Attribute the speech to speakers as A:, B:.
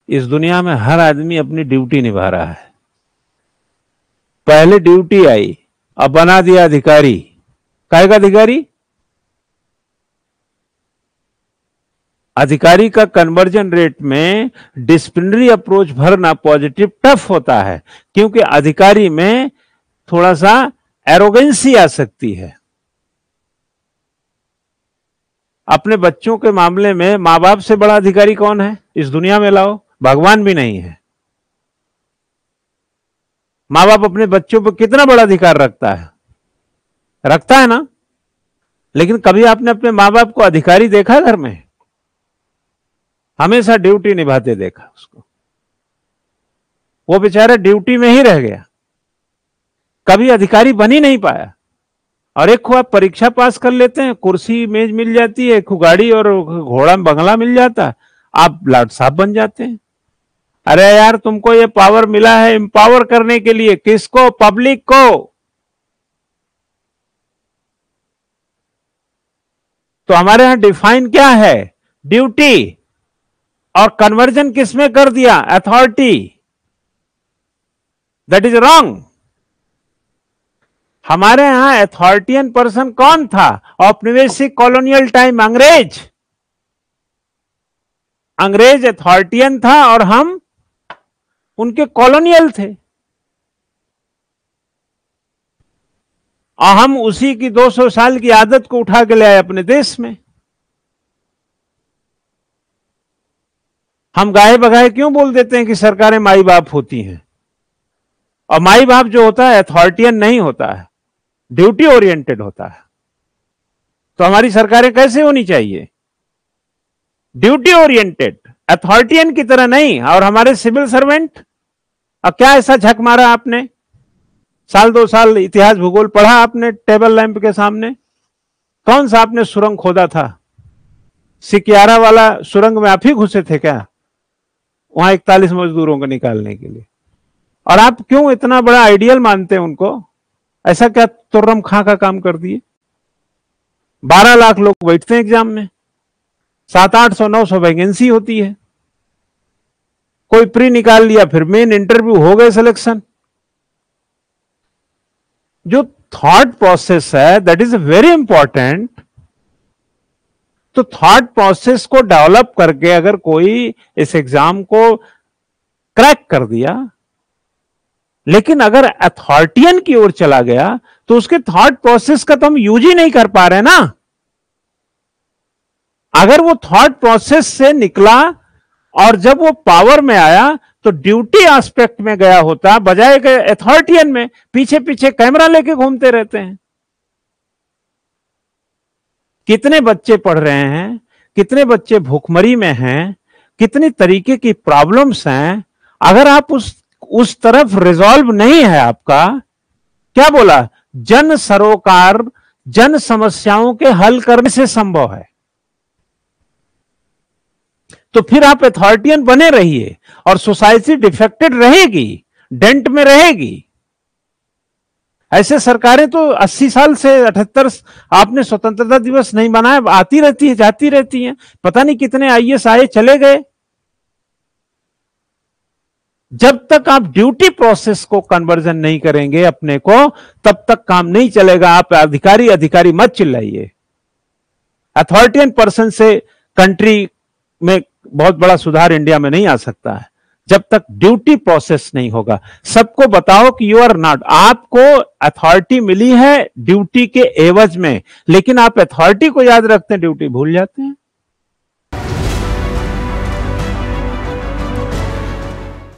A: इस दुनिया में हर आदमी अपनी ड्यूटी निभा रहा है। पहले ड्यूटी आई, अब बना दिया अधिकारी। काहे का अधिकारी? अधिकारी का कन्वर्जन रेट में डिसिप्लिनरी अप्रोच भरना पॉजिटिव टफ होता है, क्योंकि अधिकारी में थोड़ा सा एरोगेंसी आ सकती है। अपने बच्चों के मामले में मां बाप से बड़ा अधिकारी कौन है इस दुनिया में? लाओ, भगवान भी नहीं है। मां बाप अपने बच्चों पर कितना बड़ा अधिकार रखता है? रखता है ना। लेकिन कभी आपने अपने मां बाप को अधिकारी देखा घर में? हमेशा ड्यूटी निभाते देखा उसको। वो बेचारा ड्यूटी में ही रह गया, कभी अधिकारी बन ही नहीं पाया। और एक को आप परीक्षा पास कर लेते हैं, कुर्सी मेज मिल जाती है, एक गाड़ी और घोड़ा बंगला मिल जाता है, आप लाट साहब बन जाते हैं। अरे यार, तुमको ये पावर मिला है एम्पावर करने के लिए। किसको? पब्लिक को। तो हमारे यहां डिफाइन क्या है? ड्यूटी। और कन्वर्जन किसमें कर दिया? अथॉरिटी। That is wrong. हमारे यहां अथॉरिटियन पर्सन कौन था? औपनिवेशिक कॉलोनियल टाइम अंग्रेज। अंग्रेज अथॉरिटियन था और हम उनके कॉलोनियल थे, और हम उसी की 200 साल की आदत को उठा के ले आए अपने देश में। हम गाहे बगाहे क्यों बोल देते हैं कि सरकारें माई बाप होती हैं? और माई बाप जो होता है अथॉरिटियन नहीं होता है, ड्यूटी ओरिएंटेड होता है। तो हमारी सरकारें कैसे होनी चाहिए? ड्यूटी ओरिएंटेड, अथॉरिटियन की तरह नहीं। और हमारे सिविल सर्वेंट, अब क्या ऐसा झक मारा आपने? साल 2 साल इतिहास भूगोल पढ़ा आपने टेबल लैंप के सामने? कौन सा आपने सुरंग खोदा था? सिकियारा वाला सुरंग में आप ही घुसे थे क्या? वहां 41 मजदूरों को निकालने के लिए। और आप क्यों इतना बड़ा आइडियल मानते हैं उनको? ऐसा क्या तुर्रम खां का काम कर दिए? 12 लाख लोग बैठते हैं एग्जाम में, 700-800-900 वैकेंसी होती है, कोई प्री निकाल लिया, फिर मेन इंटरव्यू, हो गए सिलेक्शन। जो थॉट प्रोसेस है दैट इज वेरी इंपॉर्टेंट। तो थॉट प्रोसेस को डेवलप करके अगर कोई इस एग्जाम को क्रैक कर दिया, लेकिन अगर अथॉरिटियन की ओर चला गया, तो उसके थॉट प्रोसेस का तो हम यूज ही नहीं कर पा रहे ना। अगर वो थॉट प्रोसेस से निकला और जब वो पावर में आया तो ड्यूटी एस्पेक्ट में गया होता, बजाय के अथॉरिटियन में पीछे पीछे कैमरा लेके घूमते रहते हैं। कितने बच्चे पढ़ रहे हैं, कितने बच्चे भूखमरी में हैं, कितनी तरीके की प्रॉब्लम्स हैं। अगर आप उस तरफ रिजॉल्व नहीं है आपका, क्या बोला? जन सरोकार जन समस्याओं के हल करने से संभव है। तो फिर आप अथॉरिटियन बने रहिए और सोसाइटी डिफेक्टेड रहेगी, डेंट में रहेगी। ऐसे सरकारें तो 80 साल से 78 आपने स्वतंत्रता दिवस नहीं मनाया, आती रहती है जाती रहती हैं, पता नहीं कितने आईएएस आए चले गए। जब तक आप ड्यूटी प्रोसेस को कन्वर्जन नहीं करेंगे अपने को, तब तक काम नहीं चलेगा। आप अधिकारी अधिकारी मत चिल्लाइए। अथॉरिटियन पर्सन से कंट्री में बहुत बड़ा सुधार इंडिया में नहीं आ सकता है जब तक ड्यूटी प्रोसेस नहीं होगा। सबको बताओ कि यू आर नॉट, आपको अथॉरिटी मिली है ड्यूटी के एवज में, लेकिन आप अथॉरिटी को याद रखते हैं, ड्यूटी भूल जाते हैं।